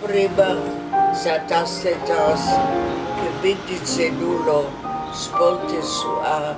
prima satastetas che vidice nullo spolte sua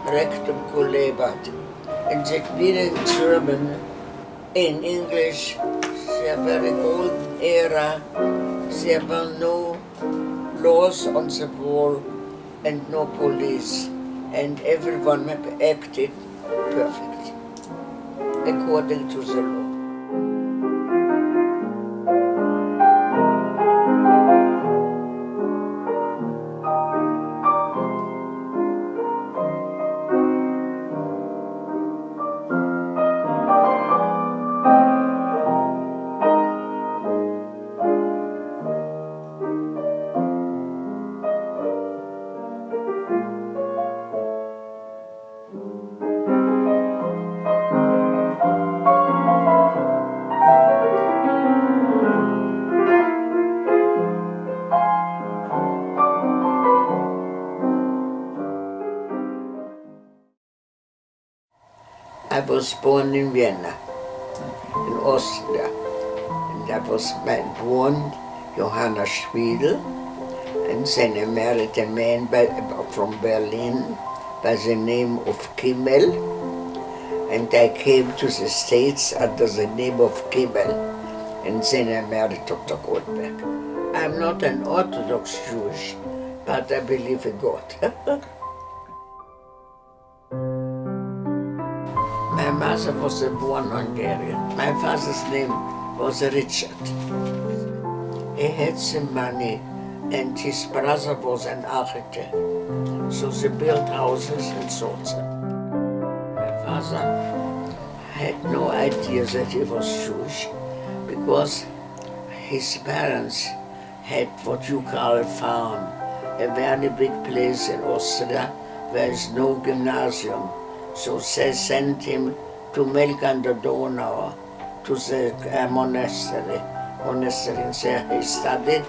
rectum colebat. And that being in German, in English, there were a golden era, there were no laws on the wall and no police, and everyone acted perfect, according to the law. I was born in Vienna, in Austria, and I was born Johanna K, and then I married a man from Berlin by the name of Kimmel, and I came to the States under the name of Kimmel, and then I married Dr. Goldberg. I'm not an Orthodox Jewish, but I believe in God. My mother was born Hungarian. My father's name was Richard. He had some money, and his brother was an architect. So they built houses and sold them. My father had no idea that he was Jewish, because his parents had what you call a farm, a very big place in Austria where there is no gymnasium. So they sent him to Milk on the Donau, to the monastery. There he studied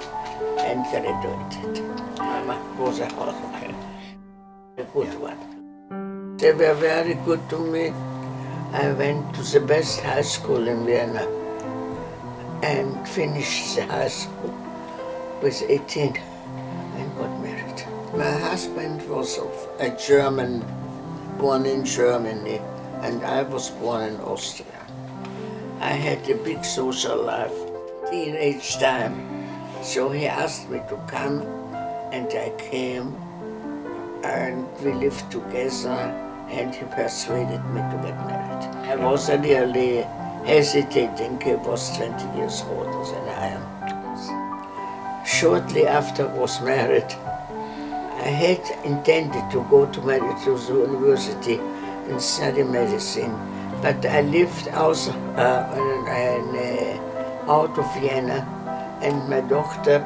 and graduated. Mama was a housewife, a good one. They were very good to me. I went to the best high school in Vienna and finished the high school with 18 and got married. My husband was a German, born in Germany, and I was born in Austria. I had a big social life, teenage time, so he asked me to come, and I came, and we lived together, and he persuaded me to get married. I was really hesitating. He was 20 years older than I am. Shortly after I was married, I had intended to go to the university and study medicine, but I lived out of Vienna, and my doctor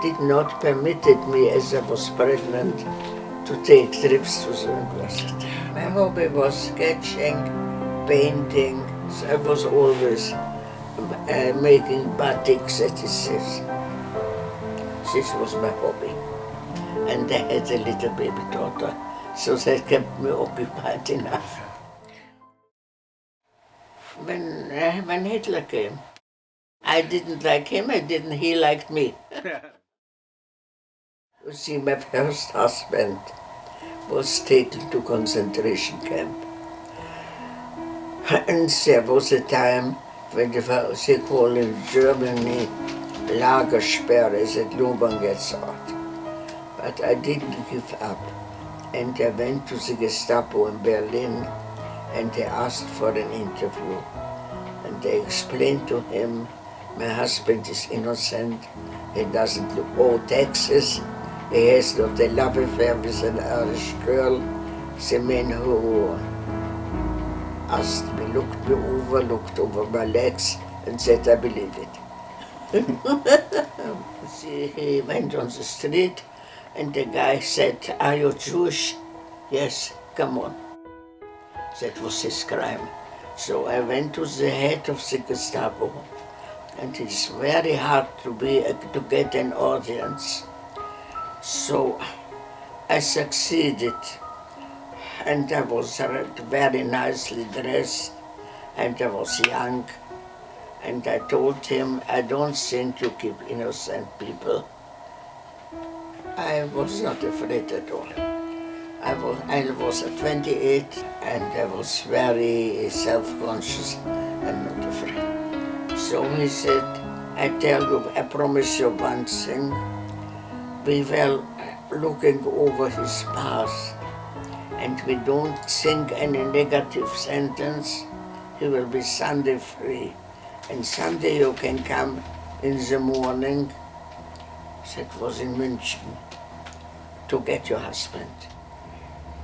did not permit me, as I was pregnant, to take trips to the university. My hobby was sketching, painting, so I was always making batiks, This was my hobby. And I had a little baby daughter, so that kept me occupied enough. When Hitler came, I didn't like him, he liked me. You see, my first husband was taken to concentration camp. And there was a time when they call in Germany Lagersperre, that no one gets out. But I didn't give up, and I went to the Gestapo in Berlin, and they asked for an interview. And they explained to him, my husband is innocent, he doesn't owe taxes, he has not a love affair with an Irish girl. The man who asked me looked over my legs, and said, I believe it. He went on the street, and the guy said, are you Jewish? Yes, come on. That was his crime. So I went to the head of the Gestapo, and it's very hard to get an audience. So I succeeded, and I was very nicely dressed, and I was young, And I told him, I don't think you keep innocent people. I was not afraid at all. I was 28 and I was very self-conscious and not afraid. So he said, I tell you, I promise you one thing. We were looking over his past and we don't think any negative sentence. He will be Sunday free. And Sunday you can come in the morning, that was in München, to get your husband.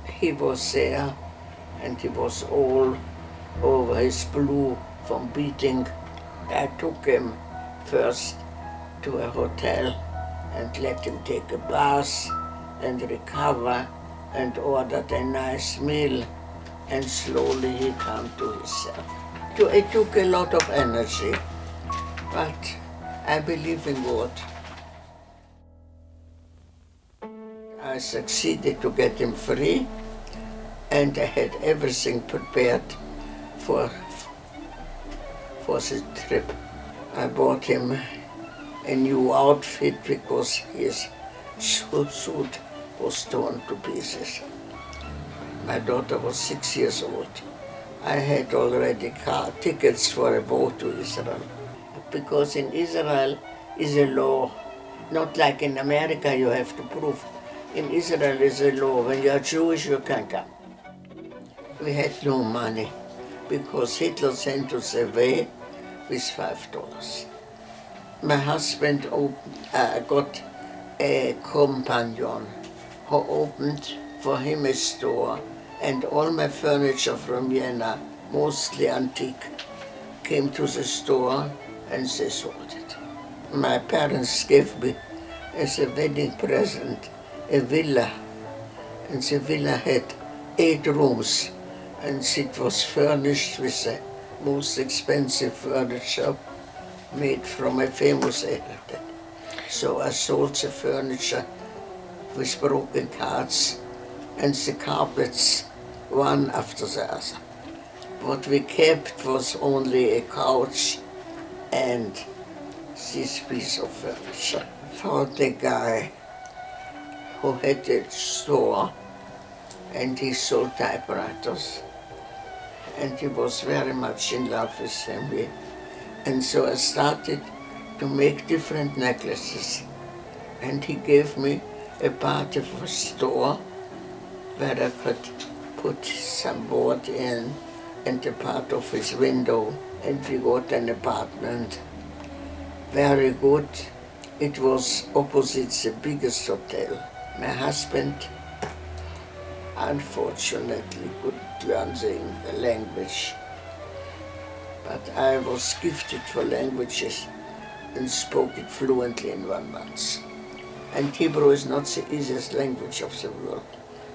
He was there and he was all over his blue from beating. I took him first to a hotel and let him take a bath and recover and ordered a nice meal, and slowly he came to himself. It took a lot of energy, but I believe in God. I succeeded to get him free, and I had everything prepared for the trip. I bought him a new outfit because his suit was torn to pieces. My daughter was 6 years old. I had already tickets for a boat to Israel. Because in Israel is a law, not like in America you have to prove. In Israel is a law, when you are Jewish you can come. We had no money because Hitler sent us away with $5. My husband got a companion who opened for him a store, and all my furniture from Vienna, mostly antique, came to the store and they sold it. My parents gave me as a wedding present a villa, and the villa had 8 rooms, and it was furnished with the most expensive furniture made from a famous architect. So I sold the furniture with broken cards and the carpets one after the other. What we kept was only a couch and this piece of furniture. Found a guy who had a store and he sold typewriters, and he was very much in love with them. And so I started to make different necklaces, and he gave me a part of a store where I could put some board in and a part of his window, and we got an apartment. Very good. It was opposite the biggest hotel. My husband unfortunately couldn't learn the language, but I was gifted for languages and spoke it fluently in 1 month. And Hebrew is not the easiest language of the world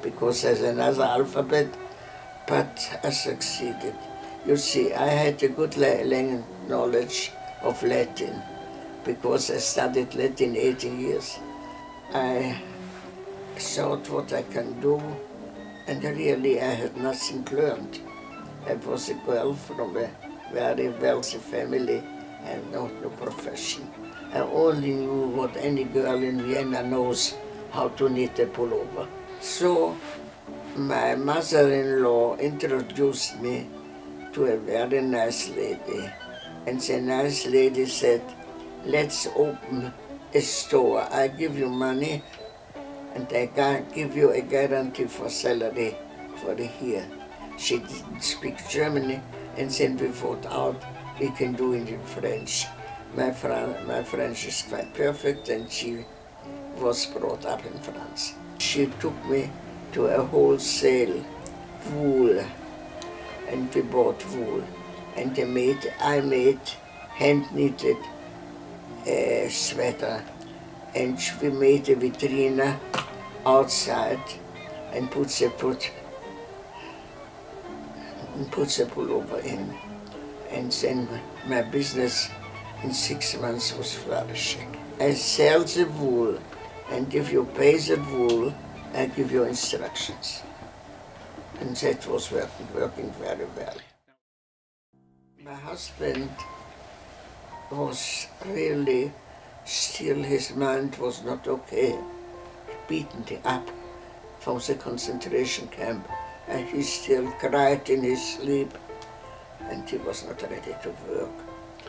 because there's another alphabet, but I succeeded. You see, I had a good knowledge of Latin because I studied Latin 18 years. I thought what I can do, and really I had nothing learned. I was a girl from a very wealthy family and not no profession. I only knew what any girl in Vienna knows, how to knit a pullover. So my mother-in-law introduced me to a very nice lady, and the nice lady said, let's open a store. I give you money and I can give you a guarantee for salary for a year. She didn't speak German, and then we thought out we can do it in French. My French is quite perfect, and she was brought up in France. She took me to a wholesale wool, and we bought wool. And I made hand-knitted sweater, and we made a vitrine outside and put the pullover in. And then my business in 6 months was flourishing. I sell the wool, and if you pay the wool, I give you instructions. And that was working very well. My husband was really still, his mind was not okay, beaten up from the concentration camp, and he still cried in his sleep, and he was not ready to work.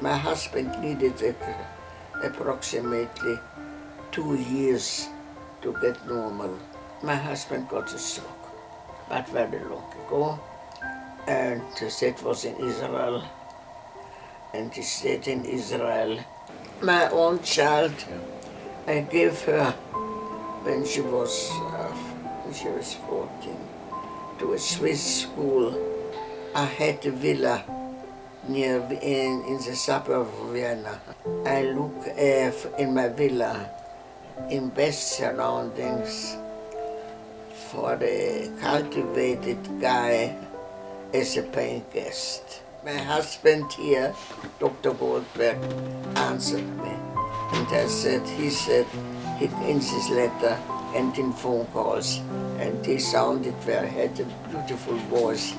My husband needed approximately 2 years to get normal. My husband got a stroke, but very long ago, and that was in Israel, and he stayed in Israel. My own child, I gave her when she was 14 to a Swiss school. I had a villa near in the suburb of Vienna. I look in my villa in best surroundings for the cultivated guy as a paying guest. My husband here, Dr. Goldberg, answered me, and he said in his letter and in phone calls, and he had a beautiful voice.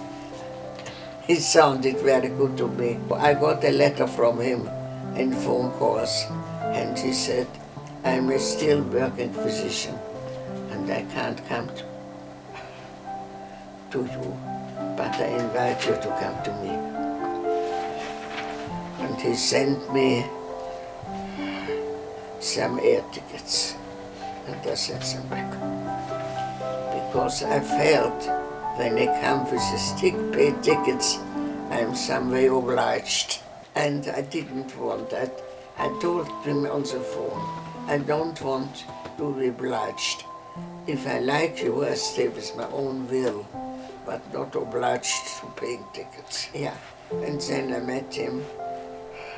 He sounded very good to me. I got a letter from him in phone calls, and he said, I'm a still working physician, and I can't come to you, but I invite you to come to me. And he sent me some air tickets, and I sent them back. Because I felt when they come with the stick-paid tickets, I'm some way obliged. And I didn't want that. I told him on the phone, I don't want to be obliged. If I like you, I stay with my own will, but not obliged to paying tickets. Yeah, and then I met him,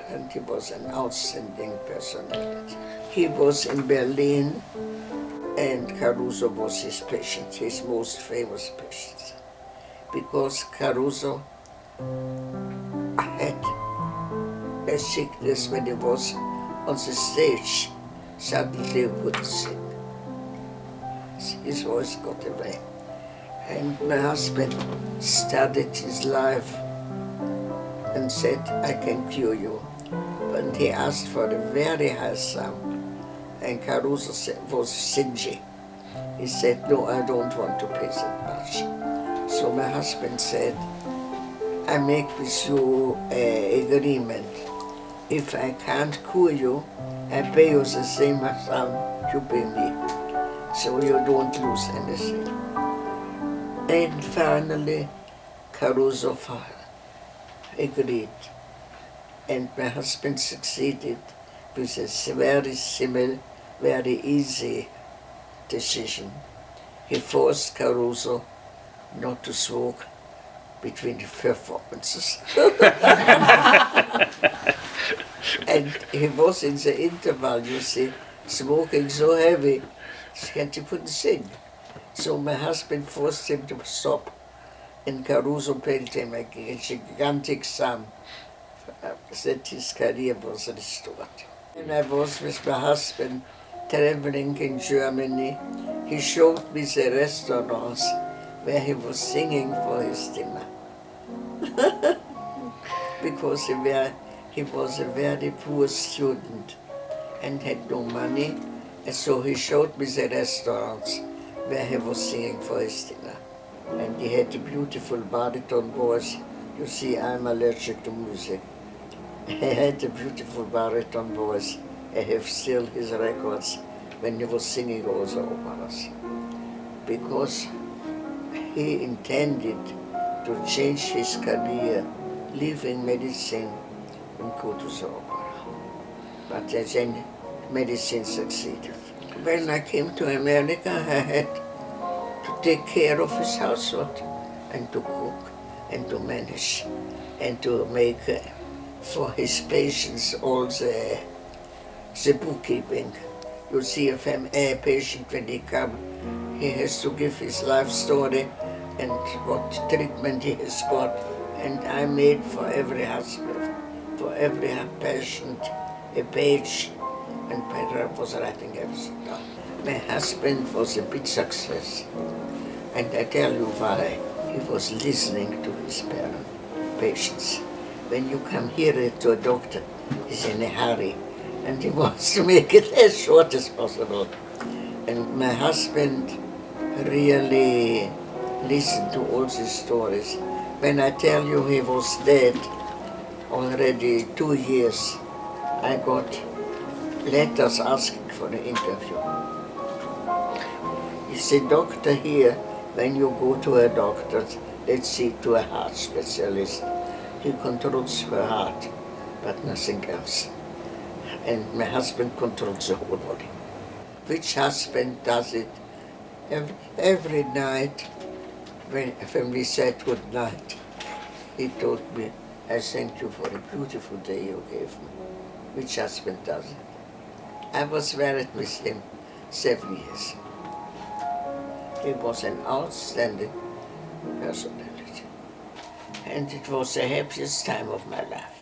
and he was an outstanding personality. He was in Berlin, and Caruso was his patient, his most famous patient. Because Caruso had a sickness when he was on the stage, suddenly he couldn't sing. His voice got away. And my husband studied his life and said, I can cure you. But he asked for a very high sum, and Caruso was stingy. He said, no, I don't want to pay that much. So my husband said, I make with you an agreement. If I can't cure you, I pay you the same sum you pay me, so you don't lose anything. And finally, Caruso agreed, and my husband succeeded with a very simple, very easy decision. He forced Caruso not to smoke between the performances. And he was in the interval, you see, smoking so heavy that he couldn't sing. So my husband forced him to stop, and Caruso paid him a gigantic sum that his career was restored. When I was with my husband traveling in Germany, he showed me the restaurants where he was singing for his dinner. Because he was a very poor student and had no money, and so he showed me the restaurants where he was singing for his dinner. And he had a beautiful baritone voice. You see, I'm allergic to music. He had a beautiful baritone voice. I have still his records when he was singing all the operas. Because he intended to change his career, leaving medicine and go to the opera. But then medicine succeeded. When I came to America, I had to take care of his household and to cook and to manage and to make for his patients all the bookkeeping. You see, if a patient, when he comes, he has to give his life story and what treatment he has got. And I made for every hospital, for every patient, a page, and Petra was writing everything down. My husband was a big success, and I tell you why. He was listening to his patients. When you come here to a doctor, He's in a hurry, and he wants to make it as short as possible. And my husband really listened to all these stories. When I tell you he was dead already 2 years, I got letters asking for an interview. He's a doctor here. When you go to a doctor, let's see, to a heart specialist, he controls the heart, but nothing else. And my husband controls the whole body. Which husband does it? Every night, when we said good night, he told me, I thank you for a beautiful day you gave me. Which husband does it? I was married with him 7 years. He was an outstanding personality. And it was the happiest time of my life.